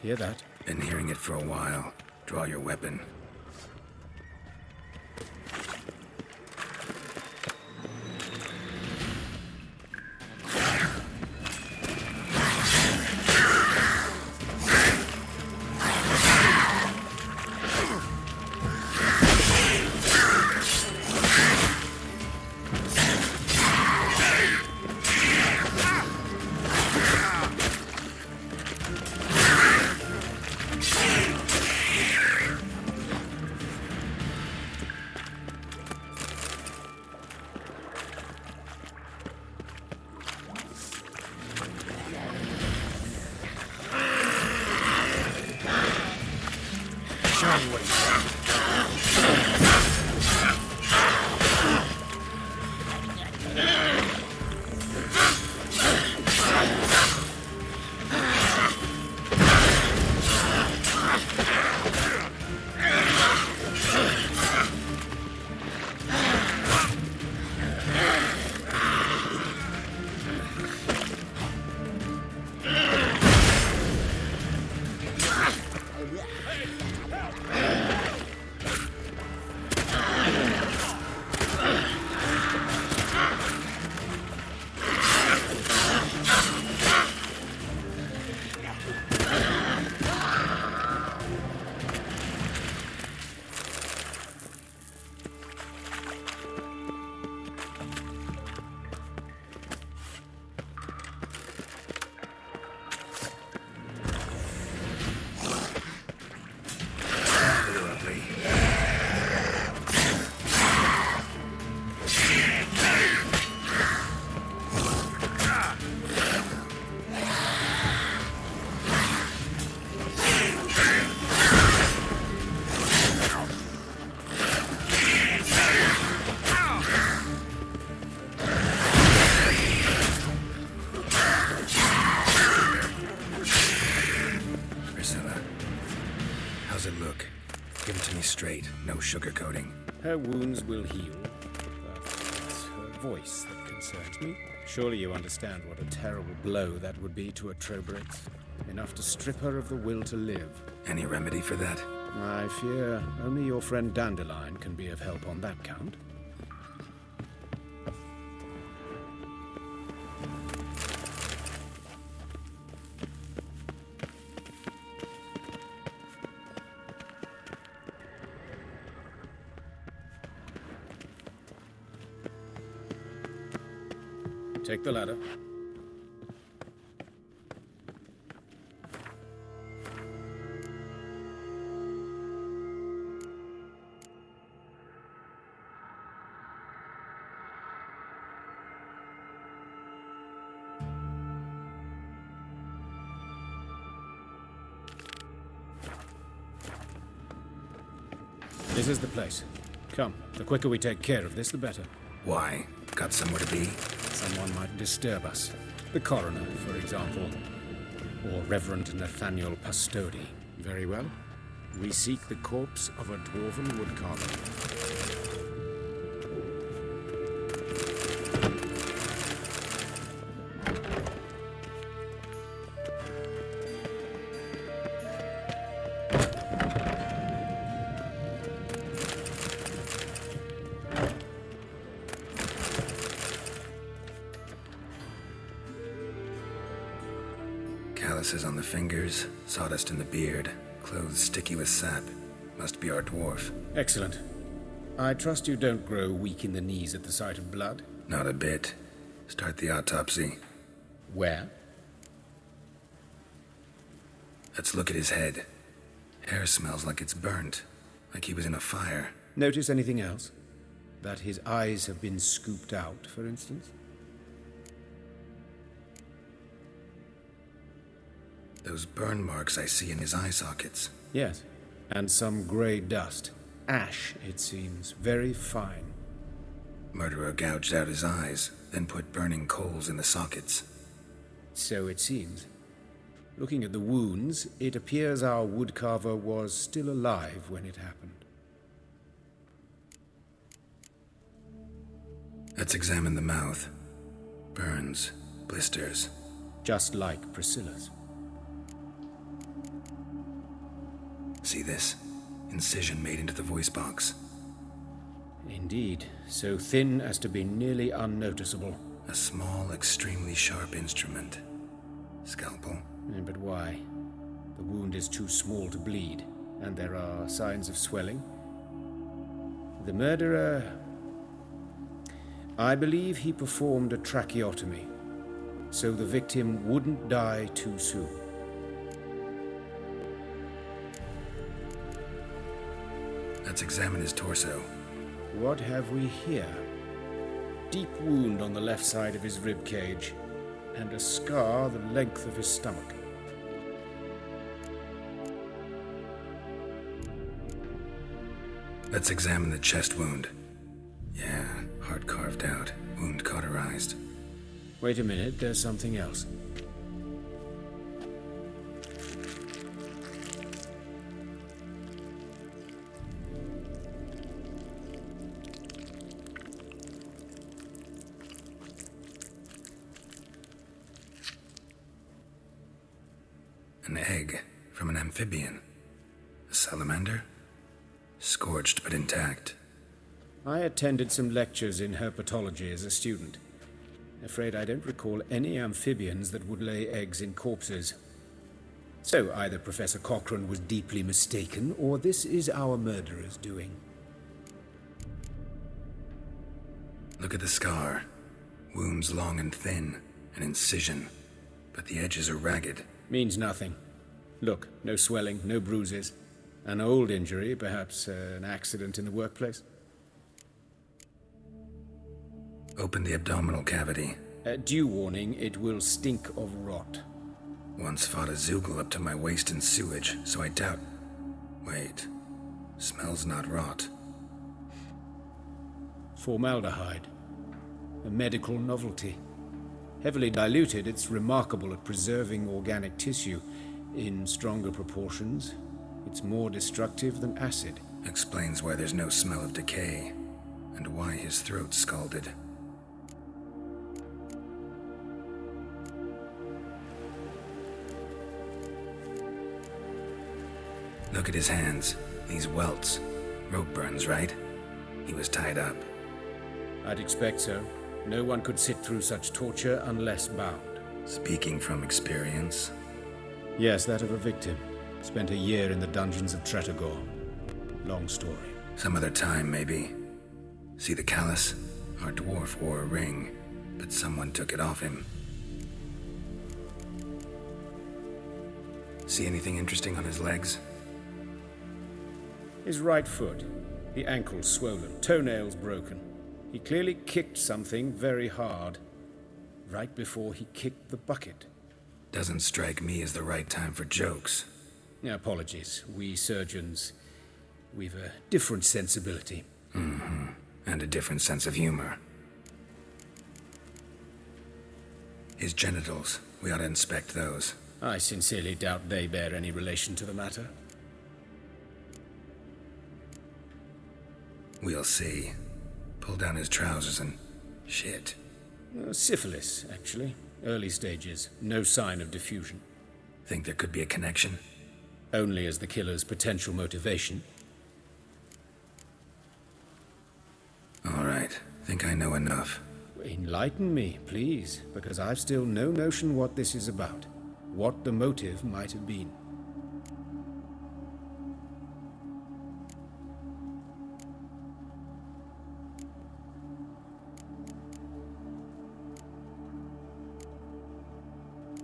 Hear that? Been hearing it for a while. Draw your weapon. Priscilla, how's it look? Give it to me straight, no sugarcoating. Her wounds will heal, but it's her voice that concerns me. Surely you understand what a terrible blow that would be to a Trobrex. Enough to strip her of the will to live. Any remedy for that? I fear only your friend Dandelion can be of help on that count. Take the ladder. This is the place. Come, the quicker we take care of this, the better. Why? Got somewhere to be? Someone might disturb us. The coroner, for example. Or Reverend Nathaniel Pastodi. Very well. We seek the corpse of a dwarven woodcarver. Calluses on the fingers, sawdust in the beard, clothes sticky with sap. Must be our dwarf. Excellent. I trust you don't grow weak in the knees at the sight of blood? Not a bit. Start the autopsy. Where? Let's look at his head. Hair smells like it's burnt, like he was in a fire. Notice anything else? That his eyes have been scooped out, for instance? Those burn marks I see in his eye sockets. Yes. And some grey dust. Ash, it seems. Very fine. Murderer gouged out his eyes, then put burning coals in the sockets. So it seems. Looking at the wounds, it appears our woodcarver was still alive when it happened. Let's examine the mouth. Burns, blisters. Just like Priscilla's. See this? Incision made into the voice box. Indeed, so thin as to be nearly unnoticeable. A small, extremely sharp instrument. Scalpel? But why? The wound is too small to bleed, and there are signs of swelling. The murderer... I believe he performed a tracheotomy, so the victim wouldn't die too soon. Let's examine his torso. What have we here? Deep wound on the left side of his rib cage, and a scar the length of his stomach. Let's examine the chest wound. Yeah, heart carved out, wound cauterized. Wait a minute, there's something else. An egg from an amphibian. A salamander? Scorched but intact. I attended some lectures in herpetology as a student. Afraid I don't recall any amphibians that would lay eggs in corpses. So either Professor Cochrane was deeply mistaken, or this is our murderer's doing. Look at the scar. Wounds long and thin, an incision, but the edges are ragged. Means nothing. Look, no swelling, no bruises. An old injury, perhaps an accident in the workplace. Open the abdominal cavity. Due warning, it will stink of rot. Once fought a Zoogle up to my waist in sewage, so I doubt... Wait. Smells not rot. Formaldehyde. A medical novelty. Heavily diluted, it's remarkable at preserving organic tissue. In stronger proportions, it's more destructive than acid. Explains why there's no smell of decay, and why his throat's scalded. Look at his hands. These welts. Rope burns, right? He was tied up. I'd expect so. No one could sit through such torture unless bound. Speaking from experience? Yes, that of a victim. Spent a year in the dungeons of Tretogor. Long story. Some other time, maybe. See the callus? Our dwarf wore a ring, but someone took it off him. See anything interesting on his legs? His right foot. The ankle swollen, toenails broken. He clearly kicked something very hard, right before he kicked the bucket. Doesn't strike me as the right time for jokes. Apologies. We surgeons, we've a different sensibility. Mm-hmm. And a different sense of humor. His genitals. We ought to inspect those. I sincerely doubt they bear any relation to the matter. We'll see. Pull down his trousers and... shit. Syphilis, actually. Early stages. No sign of diffusion. Think there could be a connection? Only as the killer's potential motivation. All right. Think I know enough. Enlighten me, please, because I've still no notion what this is about. What the motive might have been.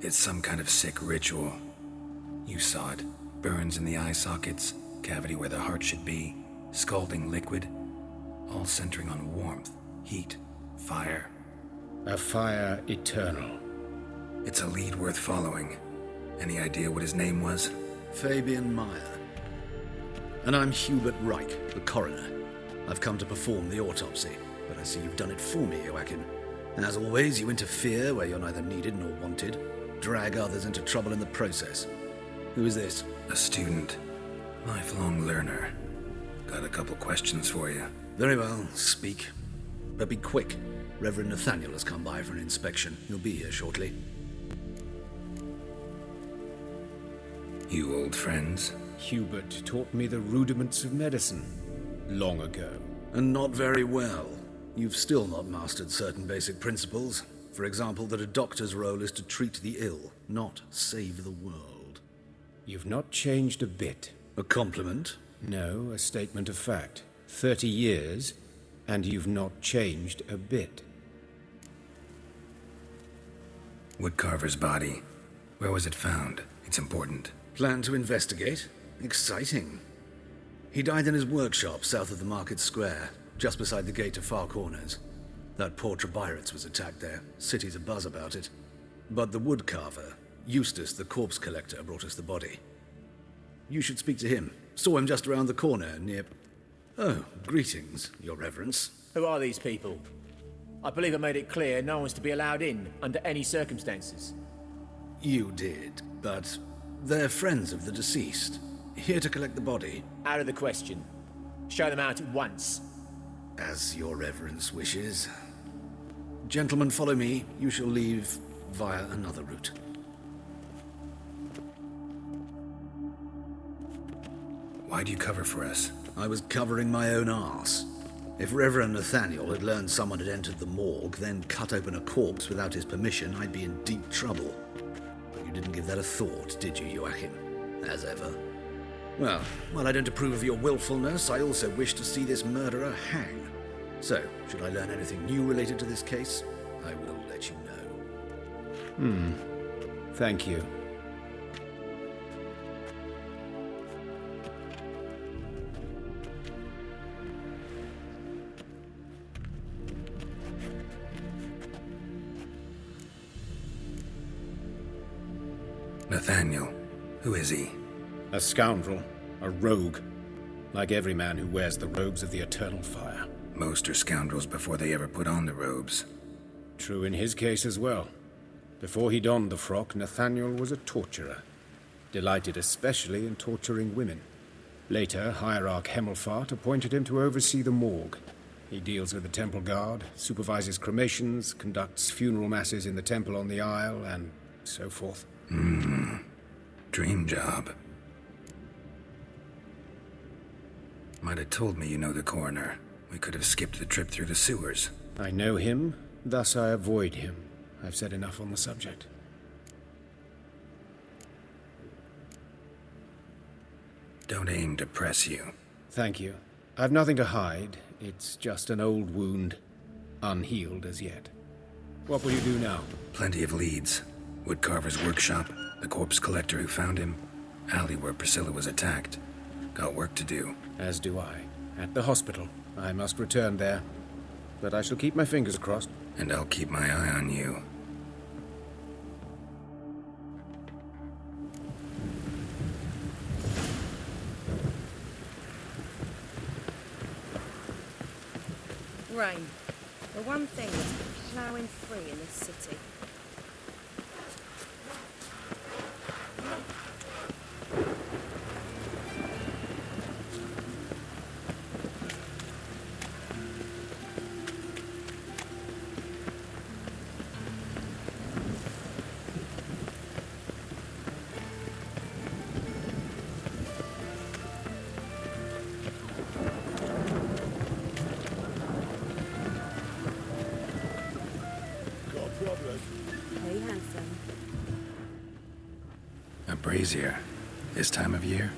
It's some kind of sick ritual. You saw it. Burns in the eye sockets, cavity where the heart should be, scalding liquid, all centering on warmth, heat, fire. A fire eternal. It's a lead worth following. Any idea what his name was? Fabian Meyer. And I'm Hubert Reich, the coroner. I've come to perform the autopsy, but I see you've done it for me, Joachim. And as always, you interfere where you're neither needed nor wanted. Drag others into trouble in the process. Who is this? A student. Lifelong learner. Got a couple questions for you. Very well, speak. But be quick. Reverend Nathaniel has come by for an inspection. He'll be here shortly. You old friends? Hubert taught me the rudiments of medicine long ago. And not very well. You've still not mastered certain basic principles. For example, that a doctor's role is to treat the ill, not save the world. You've not changed a bit. A compliment? No, a statement of fact. 30 years, and you've not changed a bit. Woodcarver's body. Where was it found? It's important. Plan to investigate? Exciting. He died in his workshop south of the market square, just beside the gate to Far Corners. That poor Trebirates was attacked there. City's abuzz about it. But the woodcarver, Eustace the corpse collector, brought us the body. You should speak to him. Saw him just around the corner near... Oh, greetings, Your Reverence. Who are these people? I believe I made it clear no one's to be allowed in under any circumstances. You did, but they're friends of the deceased. Here to collect the body. Out of the question. Show them out at once. As Your Reverence wishes. Gentlemen, follow me. You shall leave via another route. Why do you cover for us? I was covering my own arse. If Reverend Nathaniel had learned someone had entered the morgue, then cut open a corpse without his permission, I'd be in deep trouble. But you didn't give that a thought, did you, Joachim? As ever. Well, while I don't approve of your willfulness, I also wish to see this murderer hang. So, should I learn anything new related to this case, I will let you know. Thank you. Nathaniel. Who is he? A scoundrel, a rogue, like every man who wears the robes of the Eternal Fire. Most are scoundrels before they ever put on the robes. True in his case as well. Before he donned the frock, Nathaniel was a torturer, delighted especially in torturing women. Later, Hierarch Hemmelfart appointed him to oversee the morgue. He deals with the temple guard, supervises cremations, conducts funeral masses in the temple on the Isle, and so forth. Dream job. Might have told me you know the coroner. We could have skipped the trip through the sewers. I know him, thus I avoid him. I've said enough on the subject. Don't aim to press you. Thank you. I've nothing to hide. It's just an old wound, unhealed as yet. What will you do now? Plenty of leads. Woodcarver's workshop, the corpse collector who found him, alley where Priscilla was attacked. Got work to do. As do I. At the hospital. I must return there. But I shall keep my fingers crossed. And I'll keep my eye on you. Rain. The one thing that's ploughing free in this city. Hey, handsome. A brazier. This time of year?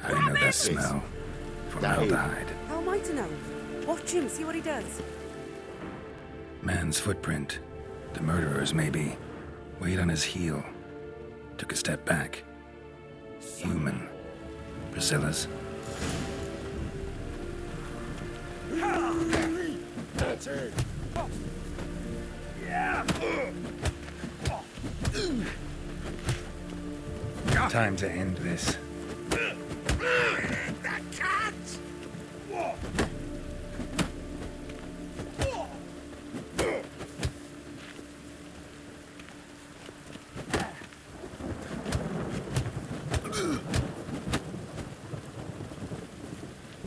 I know that smell. Formaldehyde. How am I to know? Watch him, see what he does. Man's footprint. The murderer's maybe. Weight on his heel. Took a step back. Human. Priscilla's. Time to end this.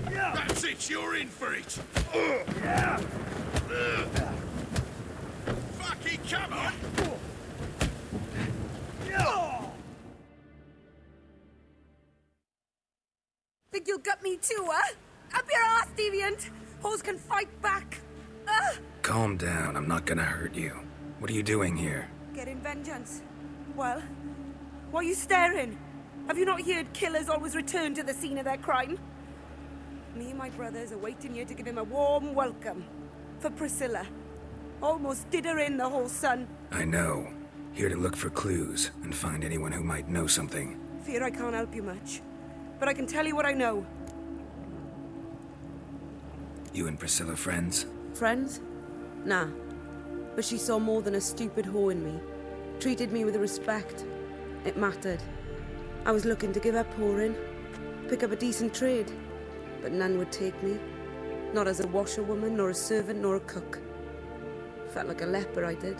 That's it, you're in for it. Fucking come on. Think you'll gut me too, huh? Up your ass, deviant! Hoes can fight back! Calm down, I'm not gonna hurt you. What are you doing here? Getting vengeance. Well, why are you staring? Have you not heard killers always return to the scene of their crime? Me and my brothers are waiting here to give him a warm welcome. For Priscilla. Almost did her in, the whole son. I know. Here to look for clues and find anyone who might know something. Fear I can't help you much. But I can tell you what I know. You and Priscilla friends? Friends? Nah. But she saw more than a stupid whore in me. Treated me with respect. It mattered. I was looking to give her pouring. Pick up a decent trade. But none would take me. Not as a washerwoman, nor a servant, nor a cook. Felt like a leper, I did.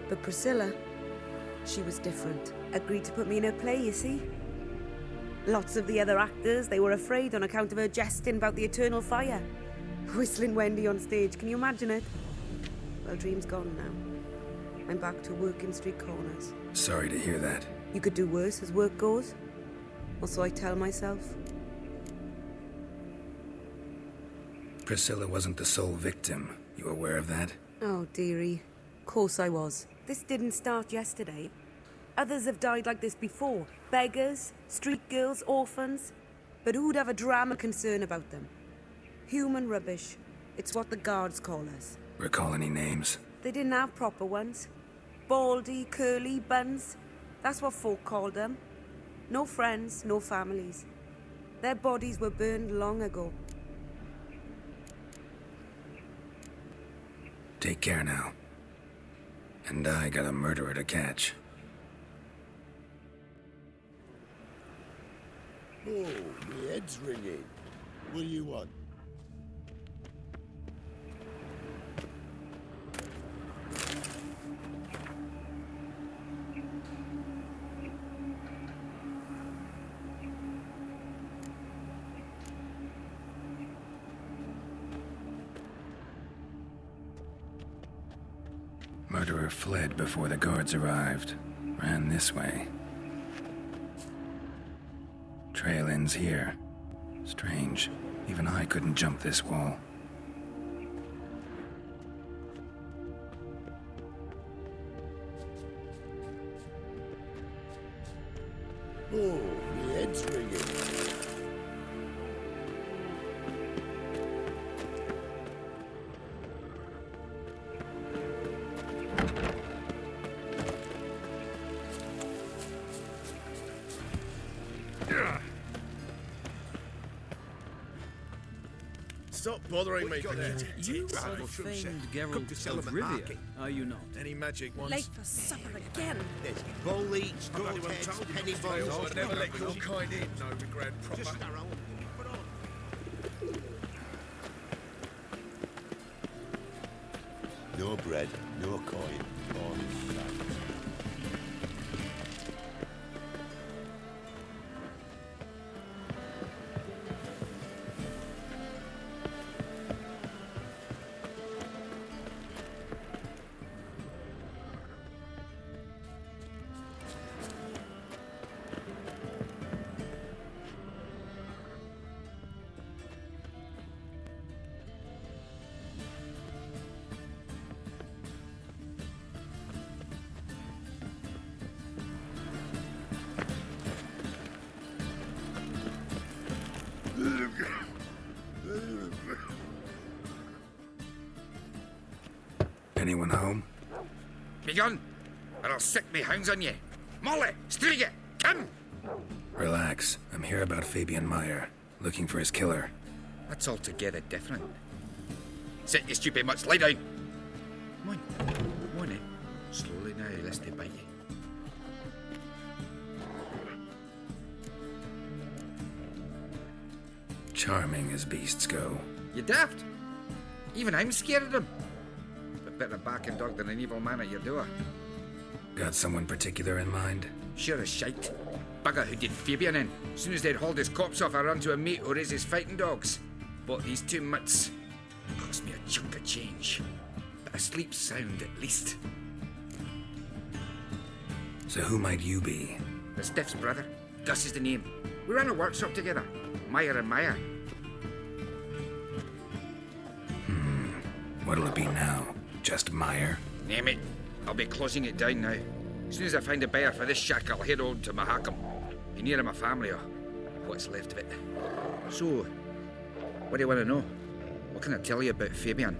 But Priscilla, she was different. Agreed to put me in her play, you see? Lots of the other actors, they were afraid on account of her jesting about the eternal fire. Whistling Wendy on stage, can you imagine it? Well, dream's gone now. I'm back to working street corners. Sorry to hear that. You could do worse as work goes. Or so I tell myself. Priscilla wasn't the sole victim. You aware of that? Oh, dearie. Of course I was. This didn't start yesterday. Others have died like this before. Beggars, street girls, orphans. But who'd have a drama concern about them? Human rubbish. It's what the guards call us. Recall any names? They didn't have proper ones. Baldy, curly, buns. That's what folk called them. No friends, no families. Their bodies were burned long ago. Take care now. And I got a murderer to catch. Oh, my head's ringing. What do you want? Murderer fled before the guards arrived. Ran this way. Trail ends here. Strange. Even I couldn't jump this wall. Oh, my head's ringing. Stop bothering me. You are the famed Geralt of Rivia, are you not? Any magic ones? Late for supper again. There's bully, squirtheads, penny boys. I'd never let your kind in, no regret proper. Just our own. No bread, no coin, only blood. Anyone home? Begone, or I'll sick me hounds on ye. Molly, Striga, come! Relax. I'm here about Fabian Meyer. Looking for his killer. That's altogether different. Sit, you stupid mutts, lie down. Come on, come on, Slowly now, lest they bite you. Charming as beasts go. You daft? Even I'm scared of them. But better barking dog than an evil man at your door. Got someone particular in mind? Sure as shite. Bugger who did Fabian in. As soon as they'd hauled his corpse off, I ran to a mate who raised his fighting dogs. Bought these 2 mutts. Cost me a chunk of change. But I sleep sound at least. So who might you be? The Stiff's brother. Gus is the name. We ran a workshop together. Meyer and Meyer. What'll it be now? Just Meyer? Name it. I'll be closing it down now. As soon as I find a buyer for this shack, I'll head on to Mahakam. Be near my family or what's left of it. So, what do you want to know? What can I tell you about Fabian?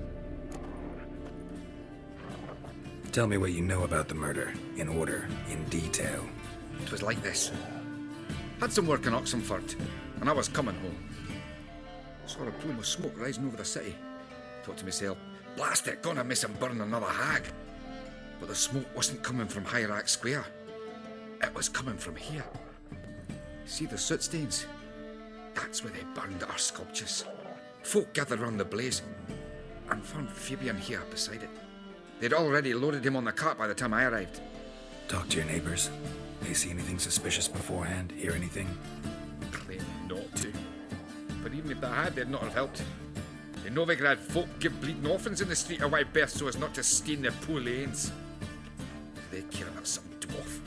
Tell me what you know about the murder, in order, in detail. It was like this. Had some work in Oxenford, and I was coming home. Saw a plume of smoke rising over the city. Thought to myself, blast it, gonna miss him burn another hag. But the smoke wasn't coming from Hierarch Square. It was coming from here. See the soot stains? That's where they burned our sculptures. Folk gathered round the blaze and found Fabian here beside it. They'd already loaded him on the cart by the time I arrived. Talk to your neighbors. They see anything suspicious beforehand? Hear anything? Claim not to. But even if they had, they'd not have helped. In Novigrad, folk give bleeding orphans in the street a wide berth so as not to stain their poor lanes. They care about some dwarf.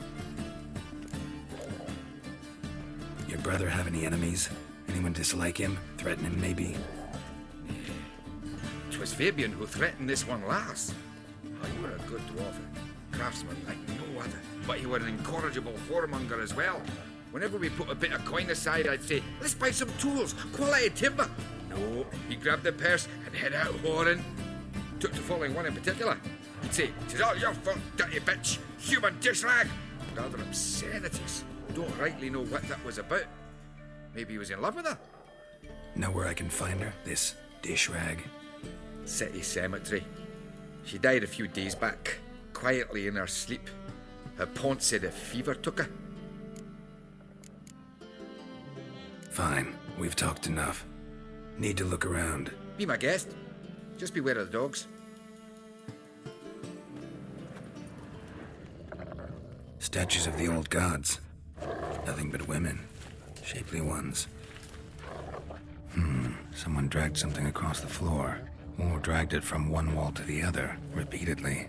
Your brother have any enemies? Anyone dislike him? Threaten him, maybe? 'Twas Fabian who threatened this one last. Oh, you were a good dwarf, craftsman like no other. But you were an incorrigible whoremonger as well. Whenever we put a bit of coin aside, I'd say, let's buy some tools, quality timber. No, he grabbed the purse and head out whoring. Took to following one in particular. He'd say, "'Tis all your fault, dirty bitch, human dish rag." Rather obscenities. Don't rightly know what that was about. Maybe he was in love with her. Know where I can find her? This dish rag? City cemetery. She died a few days back, quietly in her sleep. Her pont said a fever took her. Fine, we've talked enough. Need to look around. Be my guest. Just beware of the dogs. Statues of the old gods. Nothing but women. Shapely ones. Someone dragged something across the floor. Or dragged it from one wall to the other, repeatedly.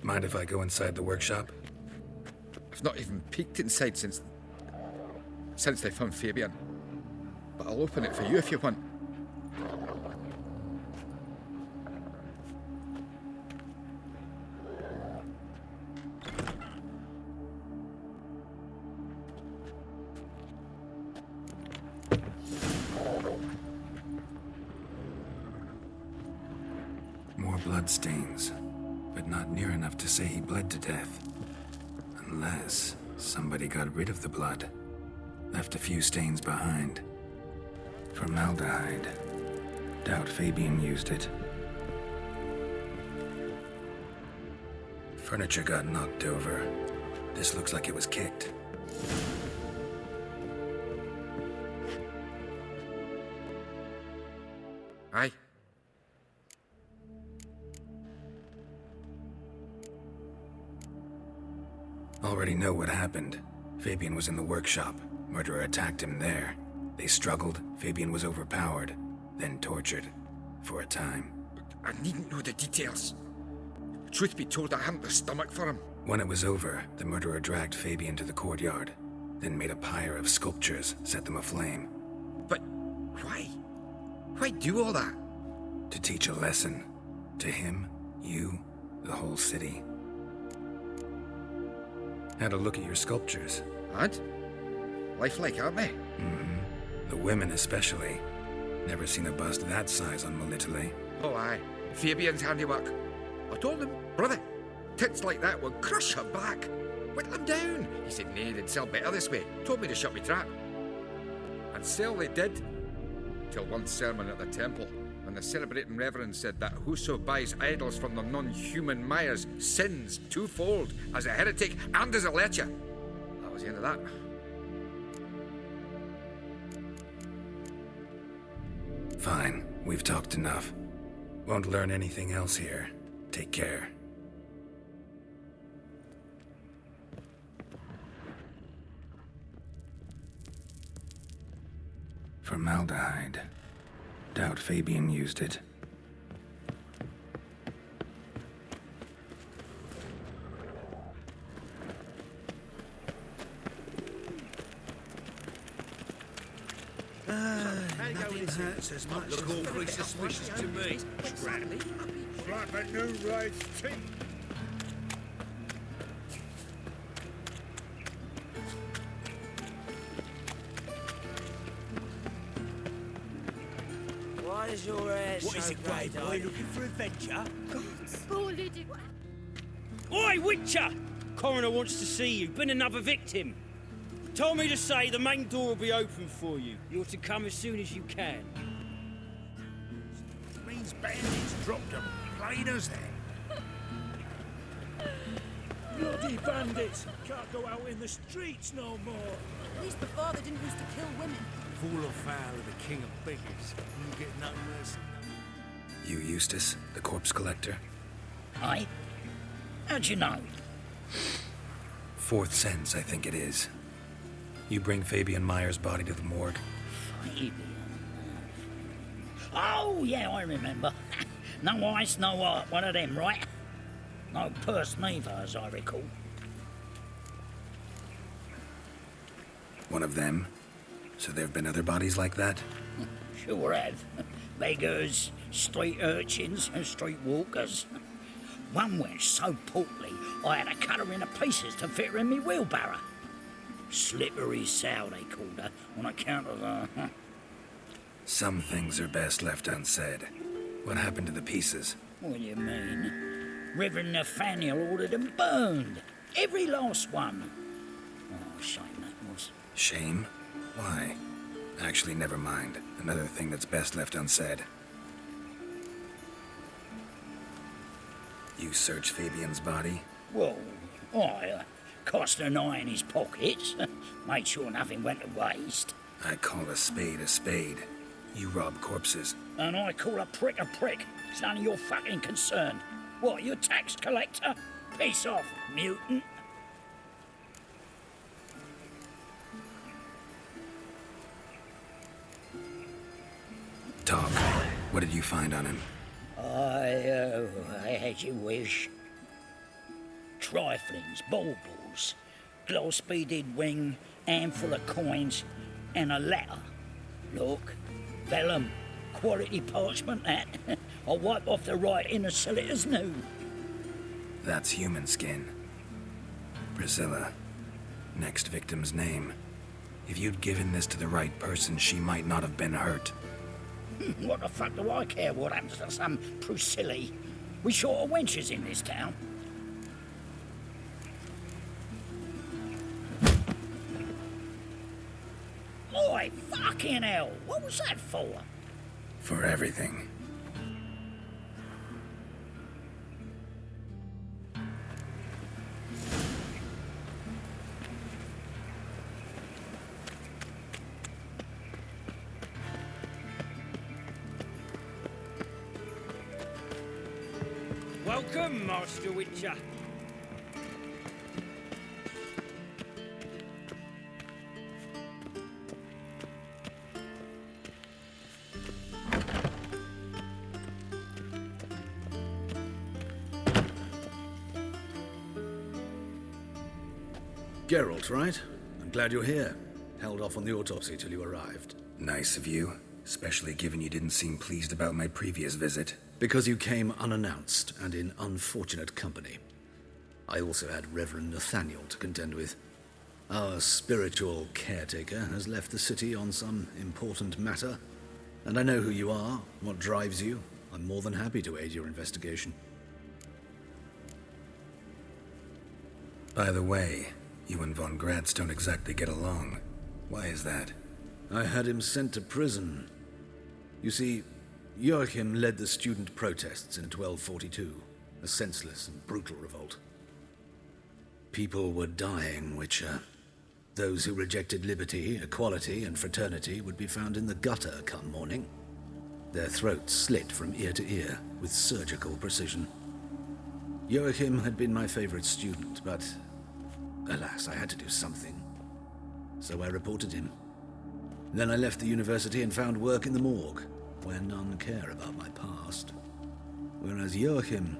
Mind if I go inside the workshop? I've not even peeked inside since they found Fabian. But I'll open it for you if you want. More blood stains, but not near enough to say he bled to death. Unless somebody got rid of the blood. Left a few stains behind. Formaldehyde. Doubt Fabian used it. Furniture got knocked over. This looks like it was kicked. Aye. Already know what happened. Fabian was in the workshop. Murderer attacked him there. They struggled. Fabian was overpowered, then tortured. For a time. I needn't know the details. Truth be told, I hadn't the stomach for him. When it was over, the murderer dragged Fabian to the courtyard, then made a pyre of sculptures, set them aflame. But why? Why do all that? To teach a lesson. To him, you, the whole city. Had a look at your sculptures. And? Lifelike, aren't they? The women especially. Never seen a bust that size on Melitele. Oh, aye. Fabian's handiwork. I told him, brother, tits like that would crush her back. Whittle them down. He said, nay, they'd sell better this way. Told me to shut me trap. And sell they did. Till one sermon at the temple, when the celebrating reverend said that whoso buys idols from the non-human Myers sins twofold, as a heretic and as a lecher. That was the end of that. Fine, we've talked enough. Won't learn anything else here. Take care. Formaldehyde. Doubt Fabian used it. Nothing hurts as much Look awfully suspicious to me. Like a new raised teeth. Why is your hair What is so it, Grey Boy? Looking for adventure? Oi, Witcher! Coroner wants to see you. Been another victim. Told me to say the main door will be open for you. You're to come as soon as you can. Means bandits dropped them. Plain as that. Bloody bandits! Can't go out in the streets no more. At least before they didn't used to kill women. Fall afoul of the king of beggars. You get no mercy. You, Eustace, the corpse collector? Aye? How'd you know? Fourth sense, I think it is. You bring Fabian Meyer's body to the morgue. Fabian. Oh, yeah, I remember. No eyes, no heart, one of them, right? No purse neither, as I recall. One of them? So there have been other bodies like that? Sure have. Beggars, street urchins, and street walkers. One went so portly, I had to cut her into pieces to fit her in me wheelbarrow. Slippery sow, they called her, on account of her. Some things are best left unsaid. What happened to the pieces? What do you mean? Reverend Nathaniel ordered them burned. Every last one. Oh, shame that was. Shame? Why? Actually, never mind. Another thing that's best left unsaid. You search Fabian's body? Well, I cast an eye in his pockets. Made sure nothing went to waste. I call a spade a spade. You rob corpses. And I call a prick a prick. It's none of your fucking concern. What, you tax collector? Piss off, mutant. Talk. What did you find on him? As you wish. Triflings, baubles, gloss-beaded ring, handful of coins, and a letter. Look, vellum, quality parchment, that. I'll wipe off the writing and sell it as new. That's human skin. Priscilla. Next victim's name. If you'd given this to the right person, she might not have been hurt. What the fuck do I care what happens to some Priscilla? We short of wenches in this town. Oi, fucking hell! What was that for? For everything. Welcome, Master Witcher. Geralt, right? I'm glad you're here. Held off on the autopsy till you arrived. Nice of you, especially given you didn't seem pleased about my previous visit. Because you came unannounced and in unfortunate company. I also had Reverend Nathaniel to contend with. Our spiritual caretaker has left the city on some important matter, and I know who you are, what drives you. I'm more than happy to aid your investigation. By the way, you and Von Gratz don't exactly get along. Why is that? I had him sent to prison. You see, Joachim led the student protests in 1242, a senseless and brutal revolt. People were dying, Witcher. Those who rejected liberty, equality, and fraternity would be found in the gutter come morning. Their throats slit from ear to ear with surgical precision. Joachim had been my favorite student, but alas, I had to do something. So I reported him. Then I left the university and found work in the morgue, where none care about my past. Whereas Joachim,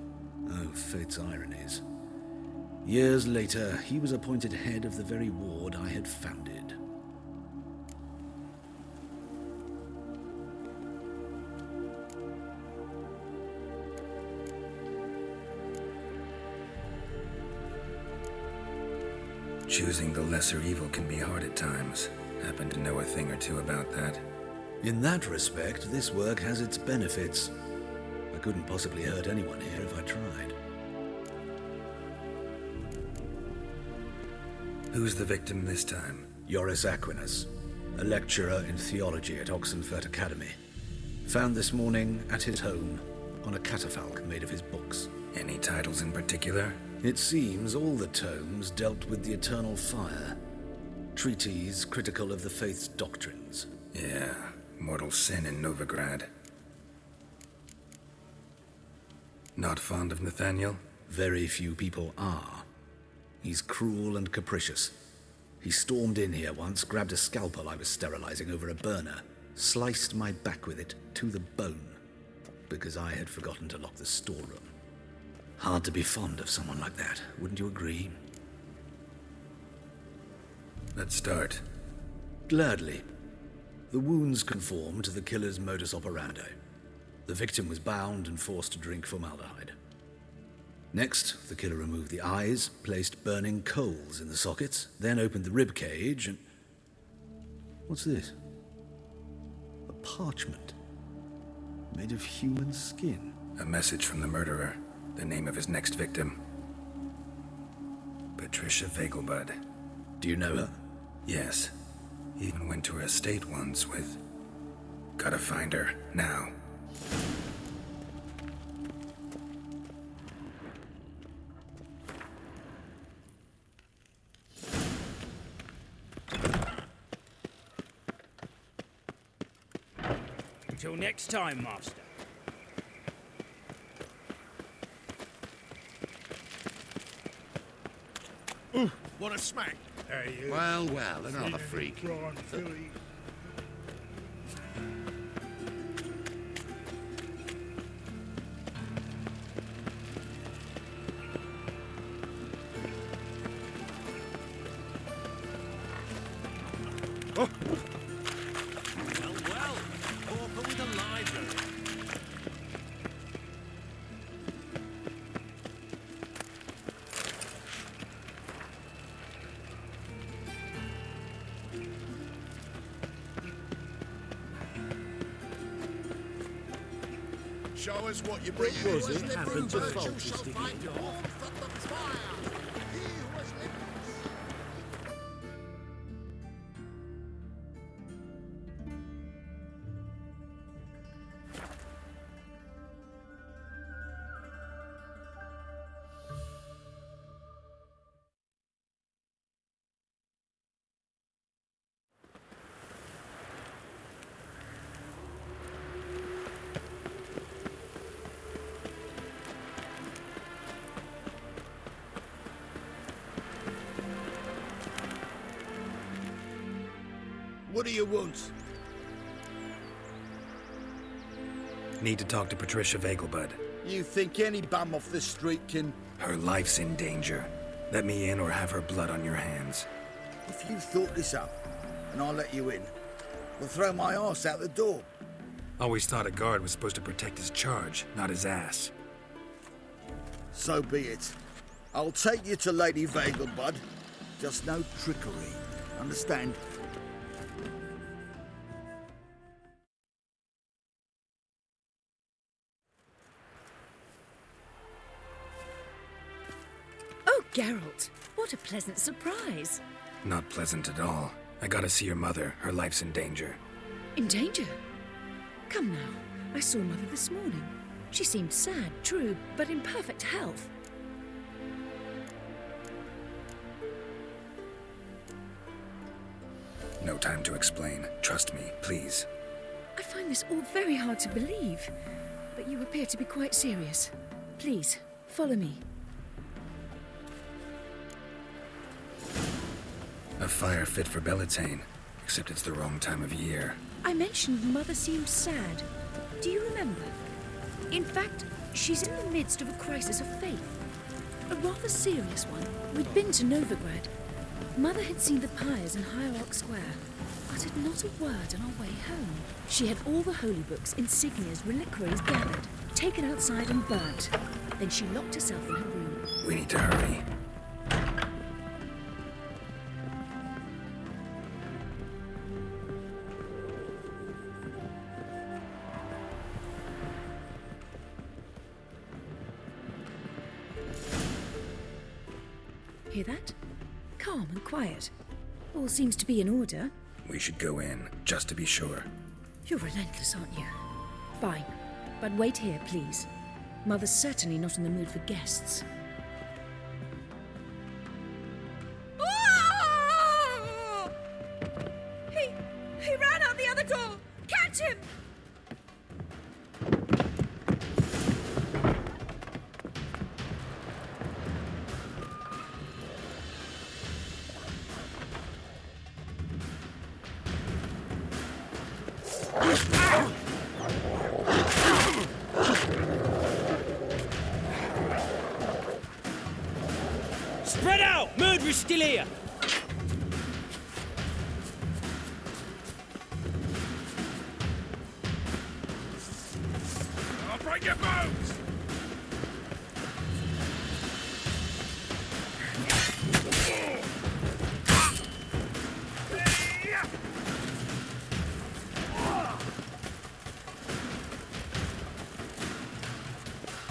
oh, fate's ironies. Years later, he was appointed head of the very ward I had founded. Choosing the lesser evil can be hard at times. Happen to know a thing or two about that. In that respect, this work has its benefits. I couldn't possibly hurt anyone here if I tried. Who's the victim this time? Joris Aquinas, a lecturer in theology at Oxenfurt Academy. Found this morning at his home on a catafalque made of his books. Any titles in particular? It seems all the tomes dealt with the eternal fire. Treatises critical of the faith's doctrines. Yeah, mortal sin in Novigrad. Not fond of Nathaniel? Very few people are. He's cruel and capricious. He stormed in here once, grabbed a scalpel I was sterilizing over a burner, sliced my back with it to the bone, because I had forgotten to lock the storeroom. Hard to be fond of someone like that, wouldn't you agree? Let's start. Gladly. The wounds conform to the killer's modus operandi. The victim was bound and forced to drink formaldehyde. Next, the killer removed the eyes, placed burning coals in the sockets, then opened the rib cage and... What's this? A parchment. Made of human skin. A message from the murderer. The name of his next victim. Patricia Vegelbud. Do you know her? Yes. He even went to her estate once with... Gotta find her, now. Until next time, Master. What a smack! Well, well, another freak. Well, well, Pauper with a library. Show us what you bring. What was it happened to Fulton's digging? What do you want? Need to talk to Patricia Vegelbud. You think any bum off the street can... Her life's in danger. Let me in or have her blood on your hands. If you thought this up, and I'll let you in, we'll throw my arse out the door. Always thought a guard was supposed to protect his charge, not his ass. So be it. I'll take you to Lady Vegelbud. Just no trickery. Understand? Oh, Geralt, what a pleasant surprise. Not pleasant at all. I gotta see your mother. Her life's in danger. In danger? Come now, I saw Mother this morning. She seemed sad, true, but in perfect health. No time to explain. Trust me, please. I find this all very hard to believe, but you appear to be quite serious. Please, follow me. A fire fit for Bellatane. except it's the wrong time of year. I mentioned Mother seemed sad. Do you remember? In fact, she's in the midst of a crisis of faith. A rather serious one. We'd been to Novigrad. Mother had seen the pyres in Hierarch Square, uttered not a word on our way home. She had all the holy books, insignias, reliquaries gathered, taken outside and burnt. Then she locked herself in her room. We need to hurry. Hear that? Calm and quiet. All seems to be in order. We should go in, just to be sure. You're relentless, aren't you? Fine. But wait here, please. Mother's certainly not in the mood for guests. Oh! He ran out the other door! Catch him! Spread out! Murderer's still here! I'll break your bones!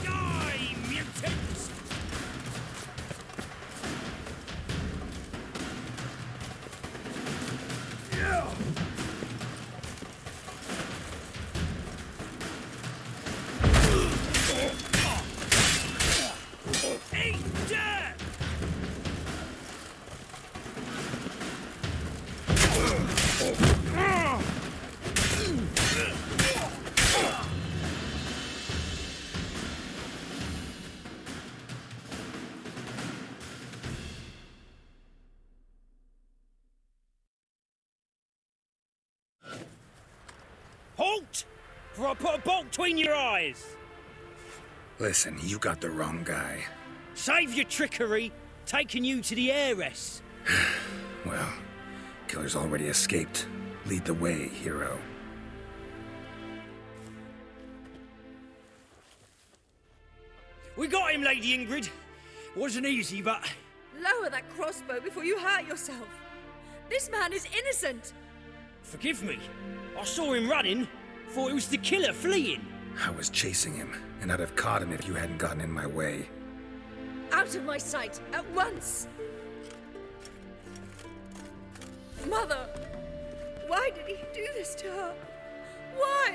Die, mutants! Eat dirt! Halt! For I put a bolt between your eyes! Listen, you got the wrong guy. Save your trickery, taking you to the heiress. Well, killer's already escaped. Lead the way, hero. We got him, Lady Ingrid. Wasn't easy, but... Lower that crossbow before you hurt yourself. This man is innocent. Forgive me. I saw him running. Thought it was the killer fleeing. I was chasing him, and I'd have caught him if you hadn't gotten in my way. Out of my sight, at once! Mother! Why did he do this to her? Why?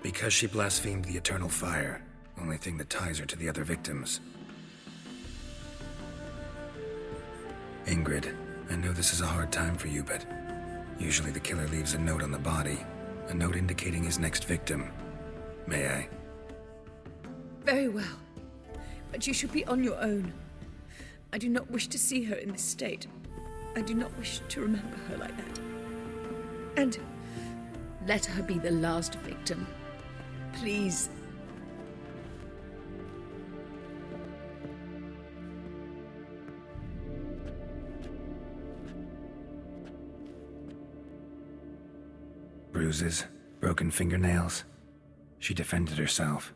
Because she blasphemed the eternal fire. Only thing that ties her to the other victims. Ingrid, I know this is a hard time for you, but usually the killer leaves a note on the body. A note indicating his next victim. May I? Very well. But you should be on your own. I do not wish to see her in this state. I do not wish to remember her like that. And let her be the last victim. Please. Bruises, broken fingernails. She defended herself.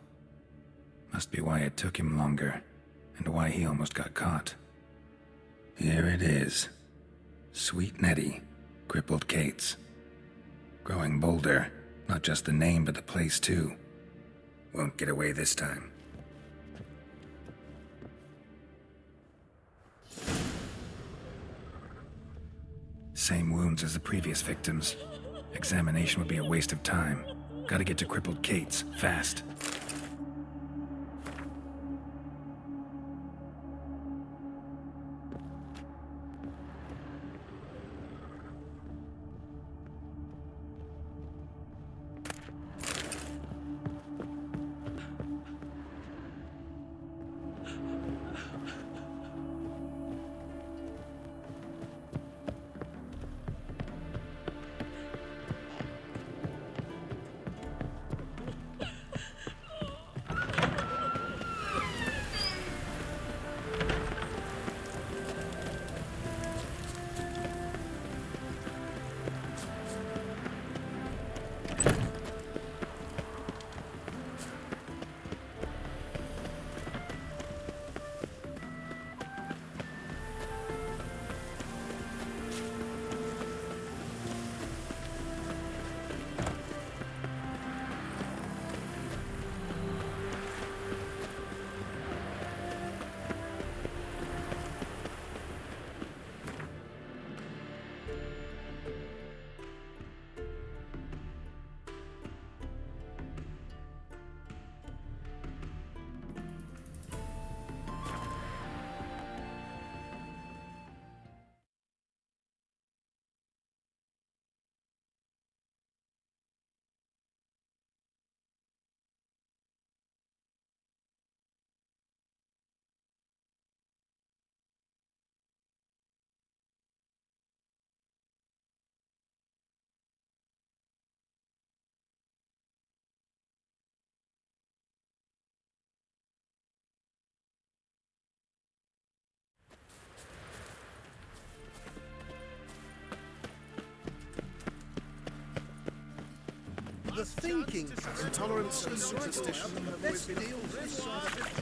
Must be why it took him longer, and why he almost got caught. Here it is. Sweet Nettie, crippled Kate's. Growing bolder, not just the name but the place too. Won't get away this time. Same wounds as the previous victims. Examination would be a waste of time. Gotta get to crippled Kate's, fast. the thinking. Intolerance and superstition. Let's deal with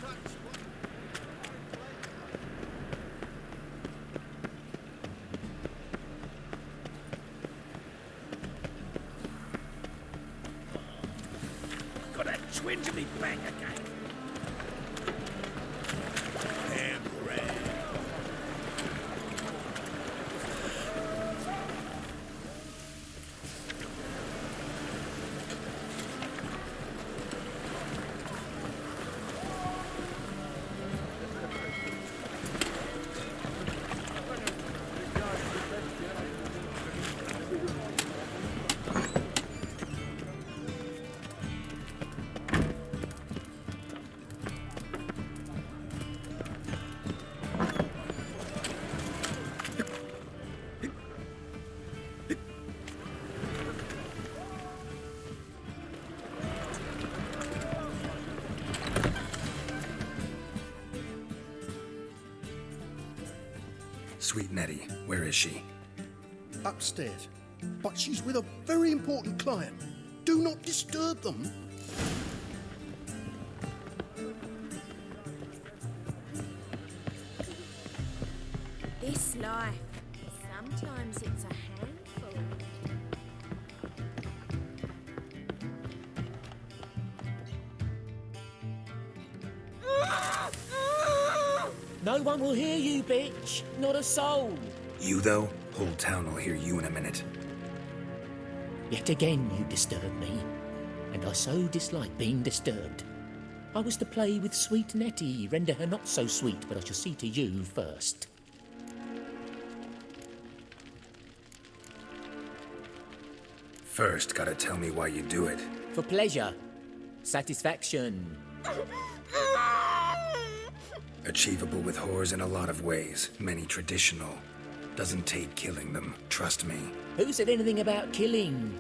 Got a twinge of me back again. Sweet Nettie, where is she? upstairs. But she's with a very important client. Do not disturb them. This life, sometimes it's a handful. No one will hear you, bitch. Not a soul. You, though? Whole town will hear you in a minute. Yet again you disturb me, and I so dislike being disturbed. I was to play with sweet Nettie, render her not so sweet, but I shall see to you first. First, gotta tell me why you do it. For pleasure. Satisfaction. Achievable with whores in a lot of ways, many traditional. Doesn't take killing them, trust me. Who said anything about killing?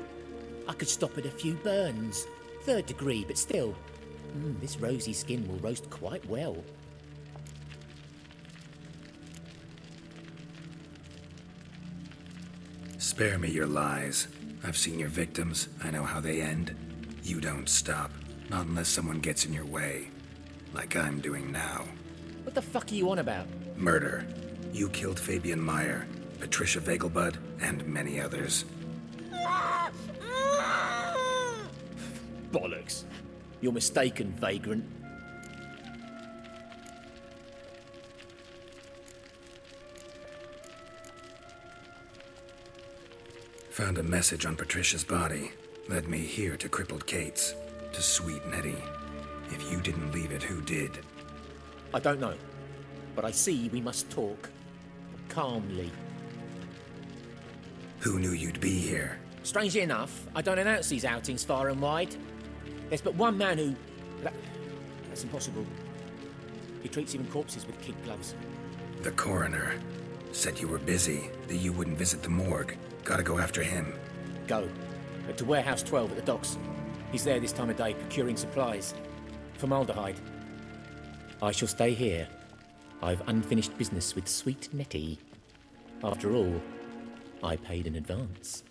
I could stop at a few burns. 3rd degree, but still. This rosy skin will roast quite well. Spare me your lies. I've seen your victims. I know how they end. You don't stop. Not unless someone gets in your way. Like I'm doing now. What the fuck are you on about? Murder. You killed Fabian Meyer, Patricia Vegelbud, and many others. Bollocks. You're mistaken, vagrant. Found a message on Patricia's body. Led me here to crippled Kate's. To sweet Nettie. If you didn't leave it, who did? I don't know. But I see we must talk. Calmly. Who knew you'd be here? Strangely enough, I don't announce these outings far and wide. There's but one man who... That's impossible. He treats even corpses with kid gloves. The coroner. Said you were busy, that you wouldn't visit the morgue. Gotta go after him. Go. But to Warehouse 12 at the docks. He's there this time of day procuring supplies. Formaldehyde. I shall stay here. I've unfinished business with sweet Nettie. After all, I paid in advance.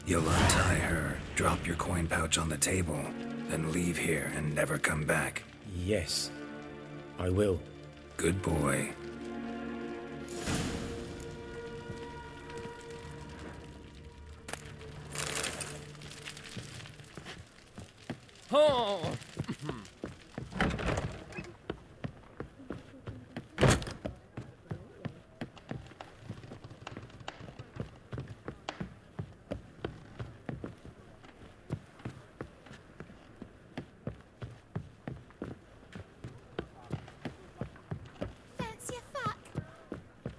You'll untie her, drop your coin pouch on the table, then leave here and never come back. Yes, I will. Good boy. Oh! Fancy a fuck?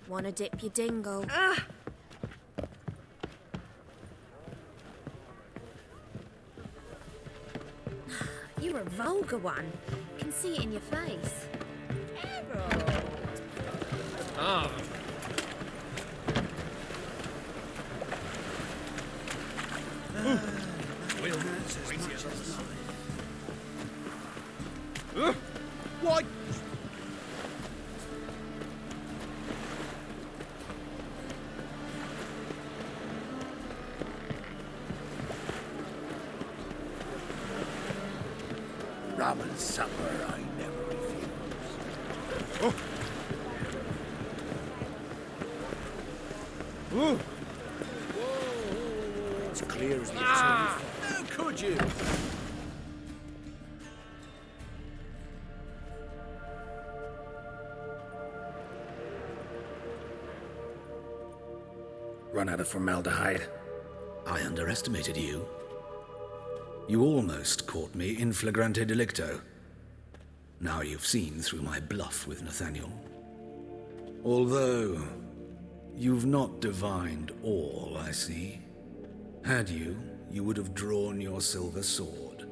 Wanna dip your dingle? You're a vulgar one. Can see it in your face. Harold. Ah. Why? rum and supper I never refuse. Oh. Ooh. It's clear as the How could you? Run out of formaldehyde. I underestimated you. You almost caught me in flagrante delicto. Now you've seen through my bluff with Nathaniel. Although, you've not divined all, I see. Had you, you would have drawn your silver sword.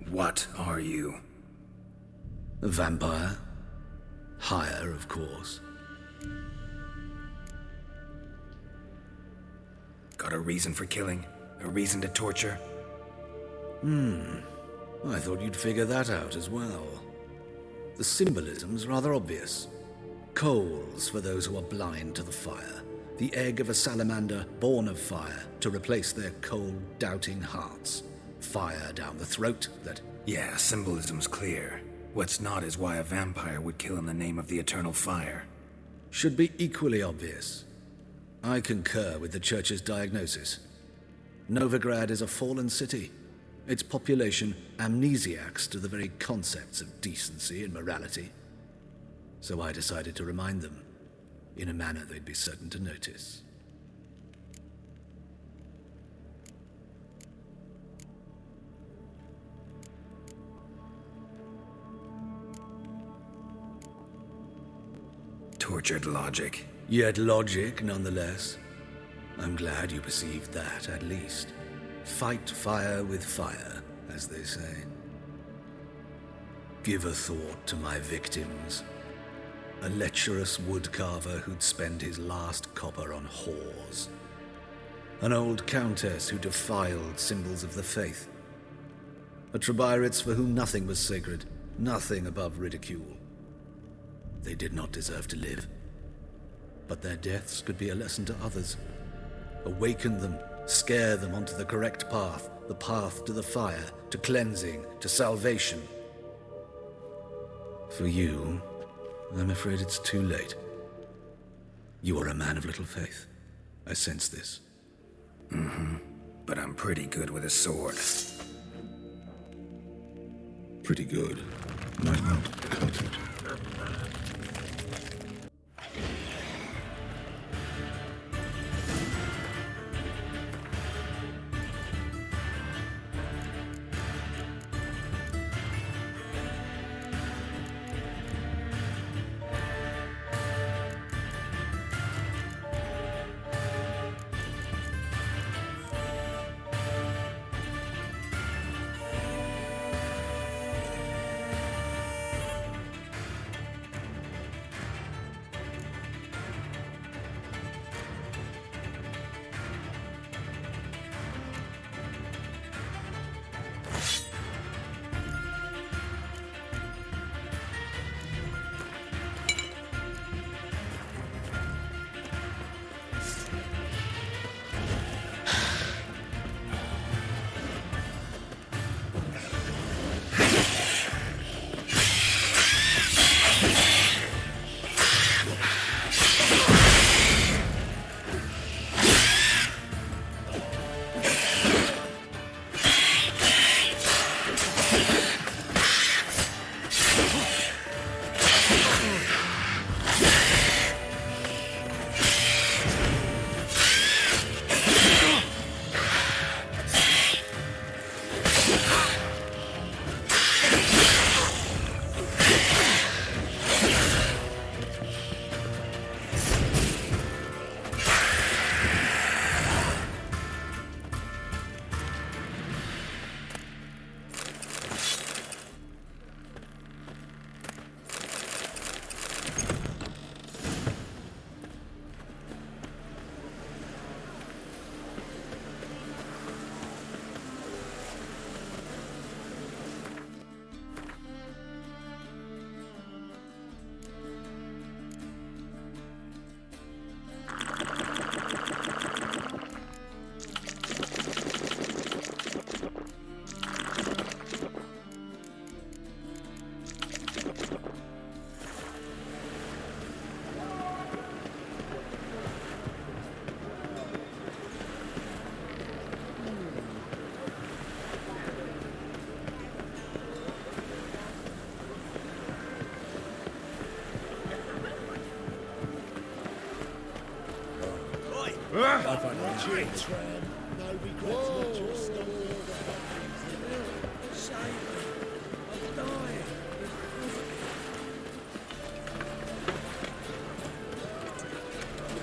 What are you? A vampire. Higher, of course. Got a reason for killing? A reason to torture? I thought you'd figure that out as well. The symbolism's rather obvious. Coals for those who are blind to the fire. The egg of a salamander born of fire to replace their cold, doubting hearts. Fire down the throat that... Yeah, symbolism's clear. What's not is why a vampire would kill in the name of the eternal fire. Should be equally obvious. I concur with the Church's diagnosis. Novigrad is a fallen city. Its population amnesiacs to the very concepts of decency and morality. So I decided to remind them, in a manner they'd be certain to notice. Tortured logic. Yet logic, nonetheless. I'm glad you perceived that, at least. Fight fire with fire, as they say. Give a thought to my victims. A lecherous woodcarver who'd spend his last copper on whores. An old countess who defiled symbols of the faith. A Trebirates for whom nothing was sacred, nothing above ridicule. They did not deserve to live. But their deaths could be a lesson to others. Awaken them, scare them onto the correct path, the path to the fire, to cleansing, to salvation. For you, I'm afraid it's too late. You are a man of little faith. I sense this. But I'm pretty good with a sword. Pretty good. Might not cut it.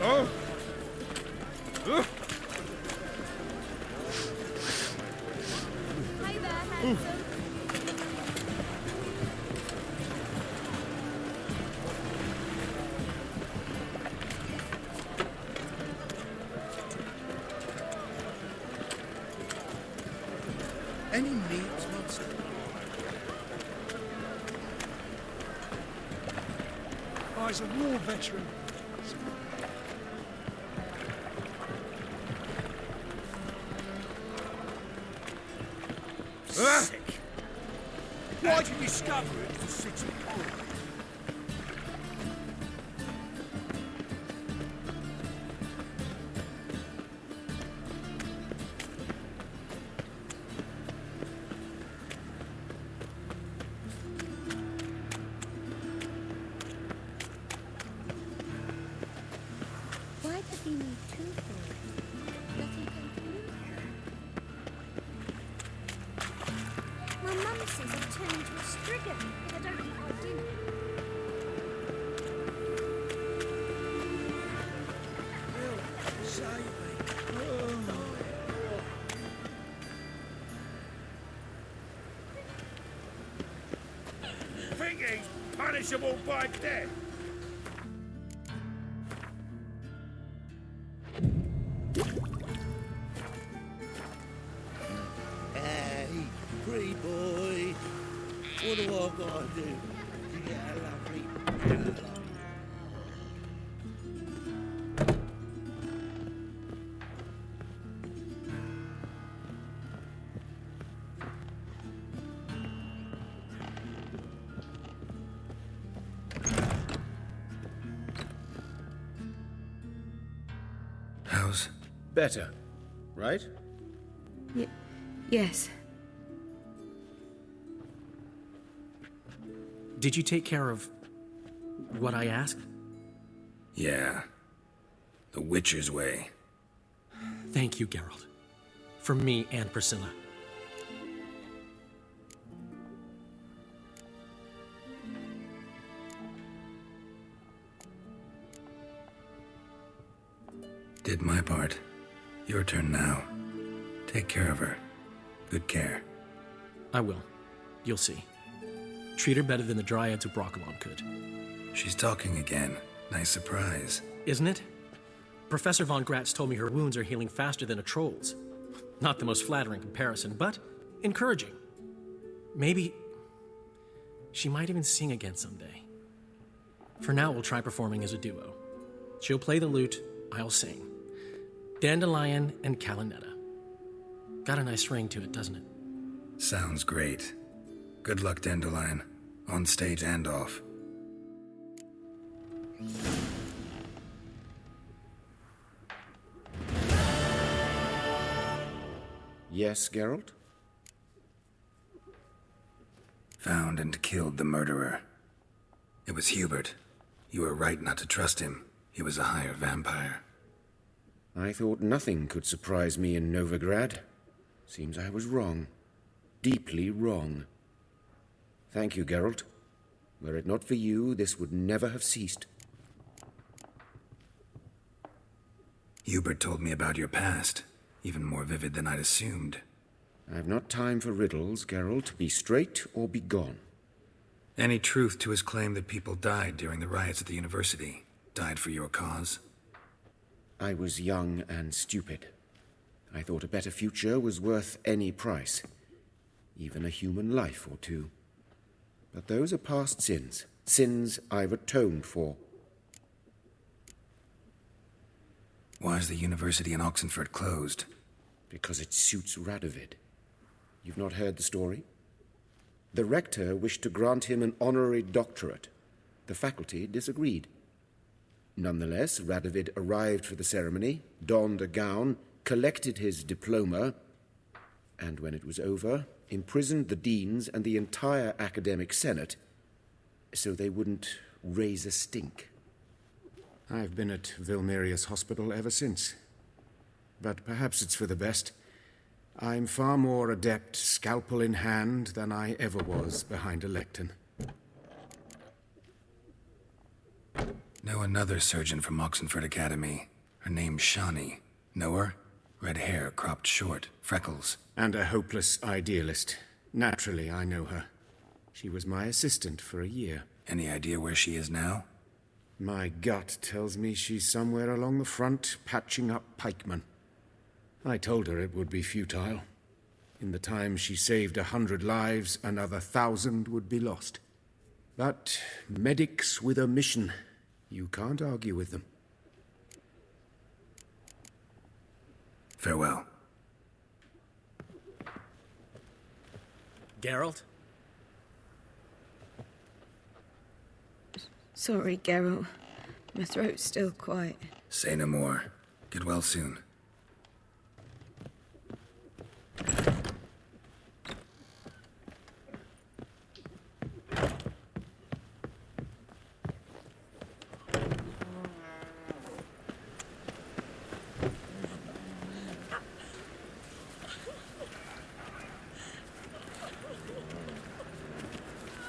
Oh! Hi there, handsome. Any needs, monster? Eyes a war veteran. Sick. Why'd you discover it was a city colony? Why does he need two for it? Let him come through. My mum says I've turned into a striga if I don't eat my dinner. Save me. Think he's punishable by death? Hey, pretty boy. What do I gotta do to get a lovely... How's... Better, right? Yes. Did you take care of what I asked? Yeah. The Witcher's way. Thank you, Geralt. For me and Priscilla. Did my part. Your turn now. Take care of her. Good care. I will. You'll see. Treat her better than the Dryads of Broccolon could. She's talking again. Nice surprise. Isn't it? Professor von Gratz told me her wounds are healing faster than a troll's. Not the most flattering comparison, but encouraging. Maybe she might even sing again someday. For now, we'll try performing as a duo. She'll play the lute, I'll sing. Dandelion and Calinetta. Got a nice ring to it, doesn't it? Sounds great. Good luck, Dandelion. On stage and off. Yes, Geralt? Found and killed the murderer. It was Hubert. You were right not to trust him. He was a higher vampire. I thought nothing could surprise me in Novigrad. Seems I was wrong. Deeply wrong. Thank you, Geralt. Were it not for you, this would never have ceased. Hubert told me about your past. Even more vivid than I'd assumed. I've not time for riddles, Geralt. Be straight or be gone. Any truth to his claim that people died during the riots at the university? Died for your cause? I was young and stupid. I thought a better future was worth any price. Even a human life or two. But those are past sins. Sins I've atoned for. Why is the university in Oxenford closed? Because it suits Radovid. You've not heard the story? The rector wished to grant him an honorary doctorate. The faculty disagreed. Nonetheless, Radovid arrived for the ceremony, donned a gown, collected his diploma, and when it was over, imprisoned the deans and the entire academic senate so they wouldn't raise a stink. I've been at Vilmerius Hospital ever since. but perhaps it's for the best. I'm far more adept, scalpel in hand, than I ever was behind a lectern. Know another surgeon from Oxenford Academy. Her name's Shawnee. Know her? Red hair, cropped short, freckles. And a hopeless idealist. Naturally, I know her. She was my assistant for a year. Any idea where she is now? My gut tells me she's somewhere along the front, patching up pikemen. I told her it would be futile. In the time she saved 100 lives, another 1,000 would be lost. But medics with a mission, you can't argue with them. Farewell. Geralt? Sorry, Geralt. My throat's still quiet. Say no more. Get well soon.